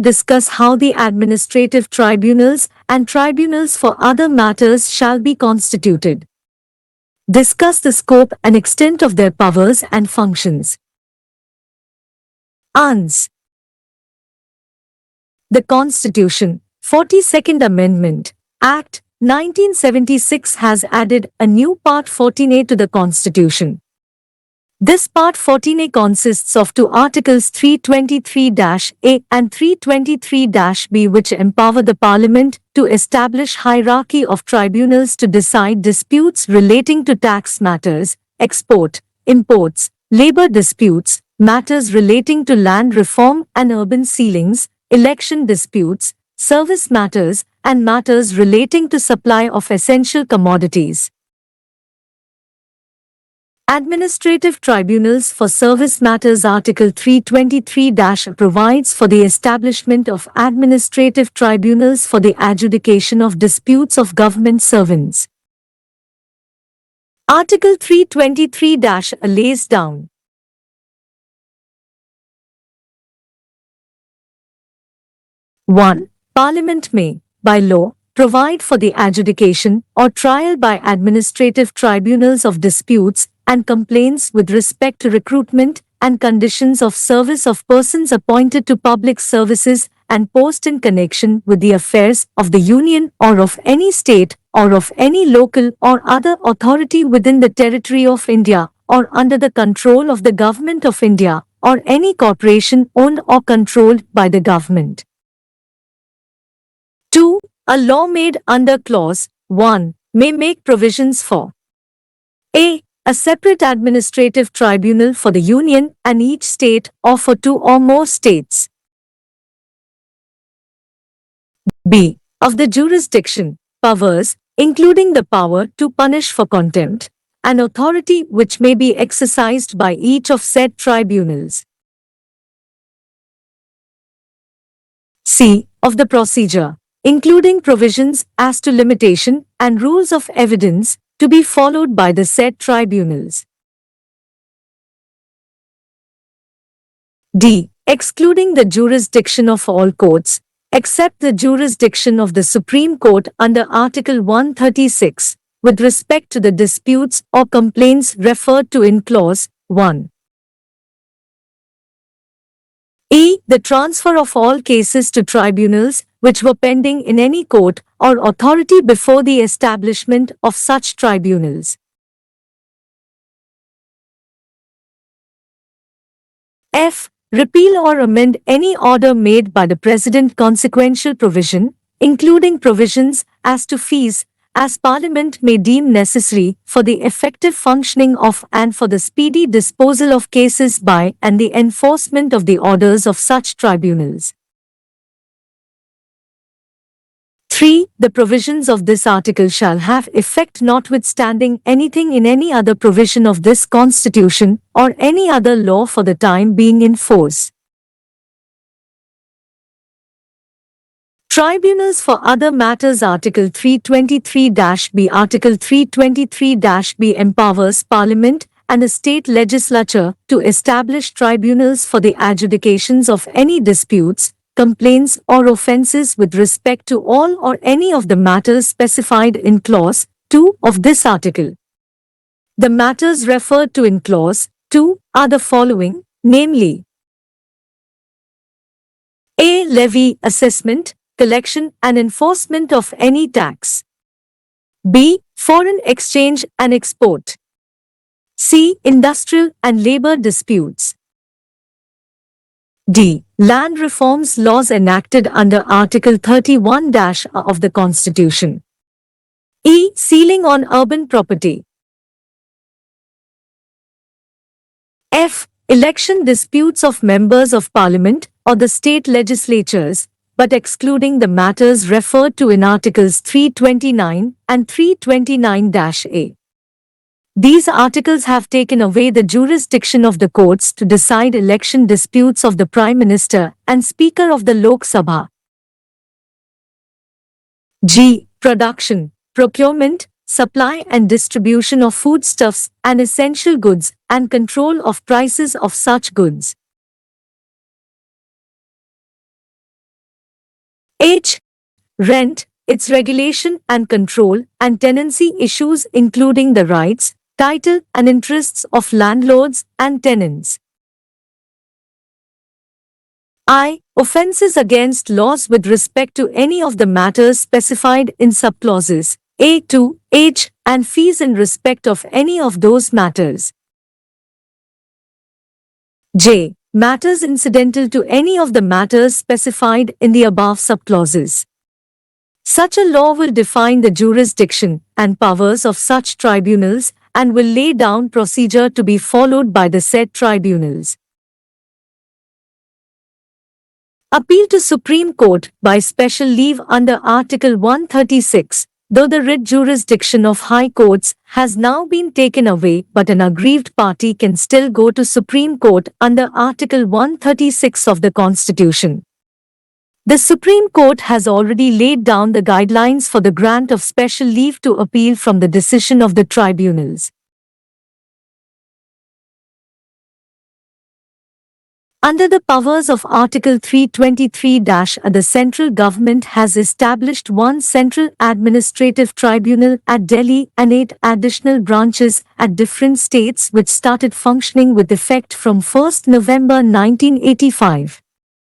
discuss how the administrative tribunals and tribunals for other matters shall be constituted. Discuss the scope and extent of their powers and functions. Ans. The Constitution, 42nd Amendment, Act, 1976 has added a new Part 14A to the Constitution. This Part 14A consists of two Articles 323-A and 323-B which empower the Parliament to establish hierarchy of tribunals to decide disputes relating to tax matters, export, imports, labor disputes, matters relating to land reform and urban sealings, election disputes, service matters, and matters relating to supply of essential commodities. Administrative Tribunals for Service Matters Article 323- provides for the establishment of administrative tribunals for the adjudication of disputes of government servants. Article 323- lays down 1. Parliament may, by law, provide for the adjudication or trial by administrative tribunals of disputes and complaints with respect to recruitment and conditions of service of persons appointed to public services and post in connection with the affairs of the Union or of any state or of any local or other authority within the territory of India or under the control of the Government of India or any corporation owned or controlled by the government. 2. A law made under Clause 1 may make provisions for a separate administrative tribunal for the Union and each state or for two or more states. B. Of the jurisdiction, powers, including the power to punish for contempt, and authority which may be exercised by each of said tribunals. C. Of the procedure, including provisions as to limitation and rules of evidence to be followed by the said tribunals. D. Excluding the jurisdiction of all courts, except the jurisdiction of the Supreme Court under Article 136, with respect to the disputes or complaints referred to in Clause 1. E. The transfer of all cases to tribunals which were pending in any court or authority before the establishment of such tribunals. F. Repeal or amend any order made by the President. Consequential provision, including provisions as to fees, as Parliament may deem necessary for the effective functioning of and for the speedy disposal of cases by and the enforcement of the orders of such tribunals. 3. The provisions of this article shall have effect notwithstanding anything in any other provision of this Constitution or any other law for the time being in force. Tribunals for other matters Article 323-B Article 323-B empowers Parliament and the state legislature to establish tribunals for the adjudications of any disputes, complaints or offences with respect to all or any of the matters specified in Clause 2 of this article. The matters referred to in Clause 2 are the following, namely: A. Levy, assessment, collection and enforcement of any tax. B. Foreign exchange and export. C. Industrial and labor disputes. D. Land reforms laws enacted under Article 31- of the Constitution. E. Sealing on urban property. F. Election disputes of members of Parliament or the state legislatures, but excluding the matters referred to in Articles 329 and 329-A. These articles have taken away the jurisdiction of the courts to decide election disputes of the Prime Minister and Speaker of the Lok Sabha. G. Production, procurement, supply and distribution of foodstuffs and essential goods, and control of prices of such goods. H. Rent, its regulation and control, and tenancy issues including the rights, title and interests of landlords and tenants. I. Offences against laws with respect to any of the matters specified in subclauses A to H and fees in respect of any of those matters. J. Matters incidental to any of the matters specified in the above subclauses. Such a law will define the jurisdiction and powers of such tribunals and will lay down procedure to be followed by the said tribunals. Appeal to Supreme Court by special leave under Article 136, though the writ jurisdiction of High Courts has now been taken away, but an aggrieved party can still go to Supreme Court under Article 136 of the Constitution. The Supreme Court has already laid down the guidelines for the grant of special leave to appeal from the decision of the tribunals. Under the powers of Article 323, the central government has established one central administrative tribunal at Delhi and 8 additional branches at different states which started functioning with effect from 1 November 1985.